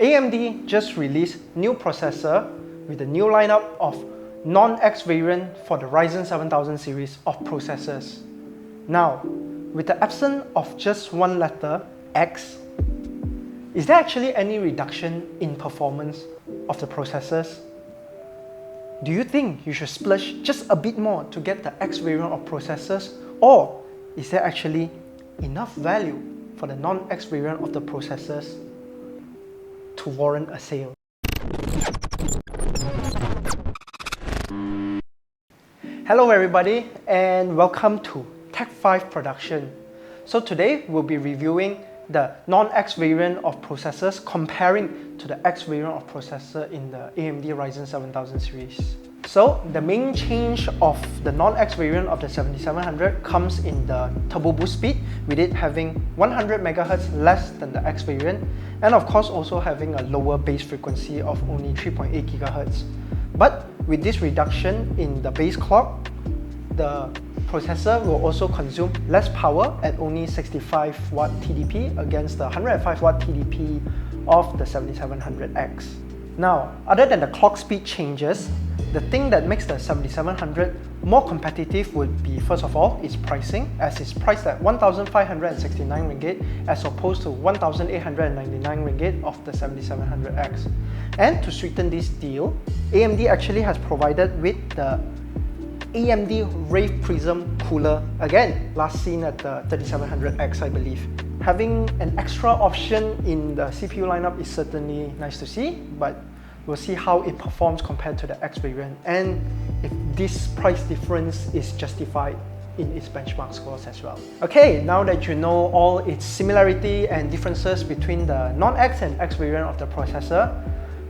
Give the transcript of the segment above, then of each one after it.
AMD just released new processor with a new lineup of non-X variant for the Ryzen 7000 series of processors. Now, with the absence of just one letter, X, is there actually any reduction in performance of the processors? Do you think you should splurge just a bit more to get the X variant of processors, or is there actually enough value for the non-X variant of the processors to warrant a sale? Hello everybody, and welcome to Tech 5 Production. So today we'll be reviewing the non-X variant of processors comparing to the X variant of processor in the AMD Ryzen 7000 series. So the main change of the non-X variant of the 7700 comes in the turbo boost speed, with it having 100 MHz less than the X variant, and of course also having a lower base frequency of only 3.8 GHz. But with this reduction in the base clock, the processor will also consume less power at only 65 watt TDP against the 105 watt TDP of the 7700X. Now, other than the clock speed changes, the thing that makes the 7700 more competitive would be, first of all, its pricing, as it's priced at 1,569 ringgit as opposed to 1,899 ringgit of the 7700X. And to sweeten this deal, AMD actually has provided with the AMD Rave Prism cooler, again last seen at the 3700X I believe. Having an extra option in the CPU lineup is certainly nice to see, but we'll see how it performs compared to the X variant and if this price difference is justified in its benchmark scores as well. Okay, now that you know all its similarity and differences between the non-X and X variant of the processor,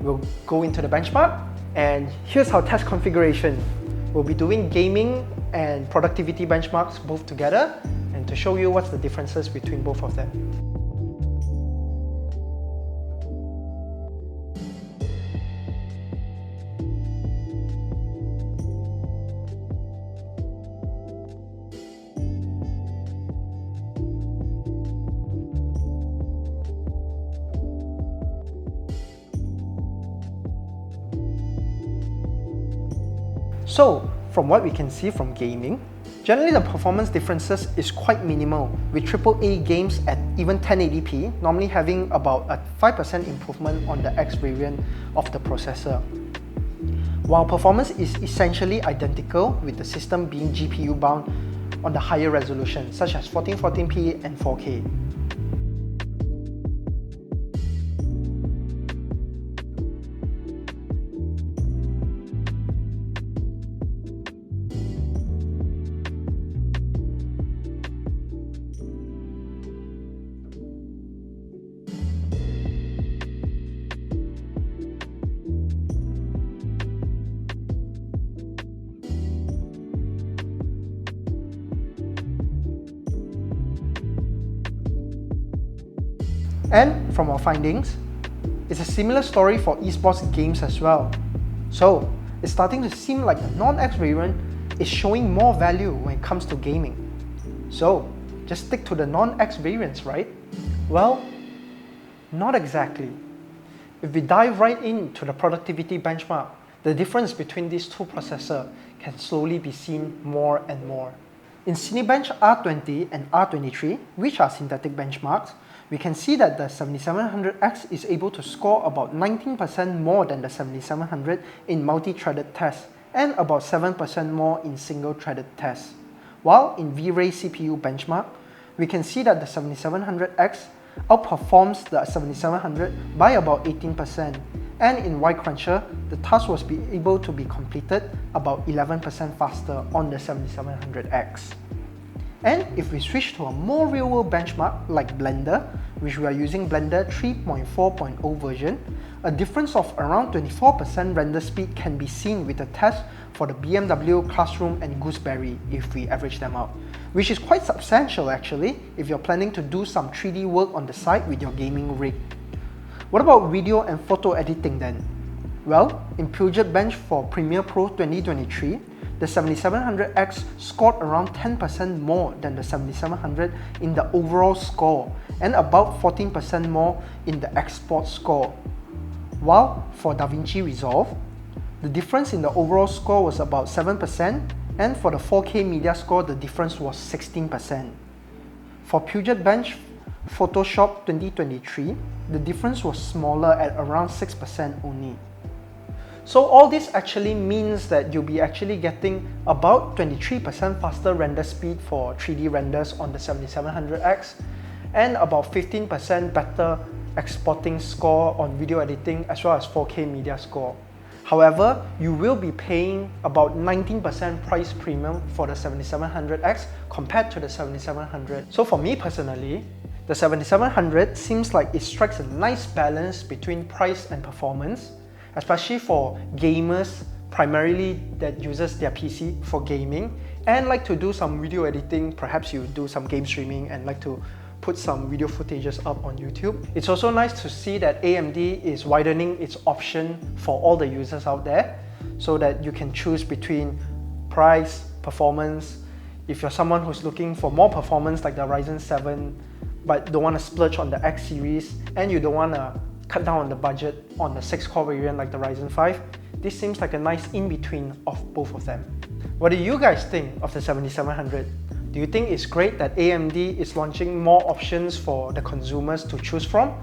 we'll go into the benchmark, and here's our test configuration. We'll be doing gaming and productivity benchmarks both together, and to show you what's the differences between both of them. So, from what we can see from gaming, generally the performance differences is quite minimal, with AAA games at even 1080p normally having about a 5% improvement on the X variant of the processor. While performance is essentially identical, with the system being GPU bound on the higher resolution such as 1440p and 4K. And from our findings, it's a similar story for esports games as well. So, it's starting to seem like the non-X variant is showing more value when it comes to gaming. So, just stick to the non-X variants, right? Well, not exactly. If we dive right into the productivity benchmark, the difference between these two processors can slowly be seen more and more. In Cinebench R20 and R23, which are synthetic benchmarks, we can see that the 7700X is able to score about 19% more than the 7700 in multi-threaded tests and about 7% more in single-threaded tests. While in V-Ray CPU benchmark, we can see that the 7700X outperforms the 7700 by about 18%, and in Y-Cruncher, the task was able to be completed about 11% faster on the 7700X. And if we switch to a more real-world benchmark like Blender, which we are using Blender 3.4.0 version, a difference of around 24% render speed can be seen with the test for the BMW Classroom and Gooseberry if we average them out, which is quite substantial actually if you're planning to do some 3D work on the side with your gaming rig. What about video and photo editing then? Well, in PugetBench for Premiere Pro 2023, the 7700X scored around 10% more than the 7700 in the overall score and about 14% more in the export score. while for Davinci Resolve, the difference in the overall score was about 7%, and for the 4K media score, the difference was 16%. For PugetBench Photoshop 2023, the difference was smaller at around 6% only. So all this actually means that you'll be actually getting about 23% faster render speed for 3D renders on the 7700X and about 15% better exporting score on video editing as well as 4K media score. However, you will be paying about 19% price premium for the 7700X compared to the 7700. So for me personally, the 7700 seems like it strikes a nice balance between price and performance, especially for gamers primarily that uses their PC for gaming and like to do some video editing. Perhaps you do some game streaming and like to put some video footages up on YouTube. It's also nice to see that AMD is widening its option for all the users out there so that you can choose between price, performance. If you're someone who's looking for more performance like the Ryzen 7 but don't want to splurge on the X series and you don't want to cut down on the budget on the 6-core variant like the Ryzen 5, this seems like a nice in-between of both of them. What do you guys think of the 7700? Do you think it's great that AMD is launching more options for the consumers to choose from?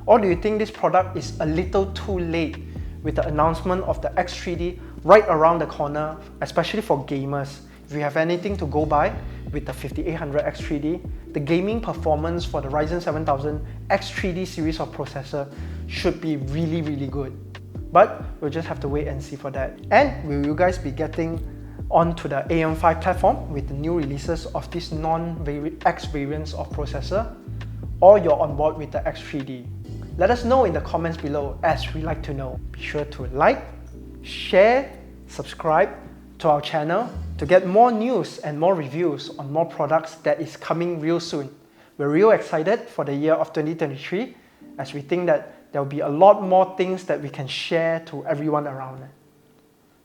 Or do you think this product is a little too late with the announcement of the X3D right around the corner, especially for gamers? If you have anything to go by with the 5800 X3D, the gaming performance for the Ryzen 7000 X3D series of processor should be really good. But we'll just have to wait and see for that. And will you guys be getting onto the AM5 platform with the new releases of these non-X variants of processor? Or you're on board with the X3D? Let us know in the comments below, as we like to know. Be sure to like, share, subscribe to our channel to get more news and more reviews on more products that is coming real soon. We're real excited for the year of 2023 as we think that there will be a lot more things that we can share to everyone around.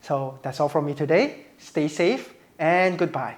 So that's all from me today. Stay safe and goodbye.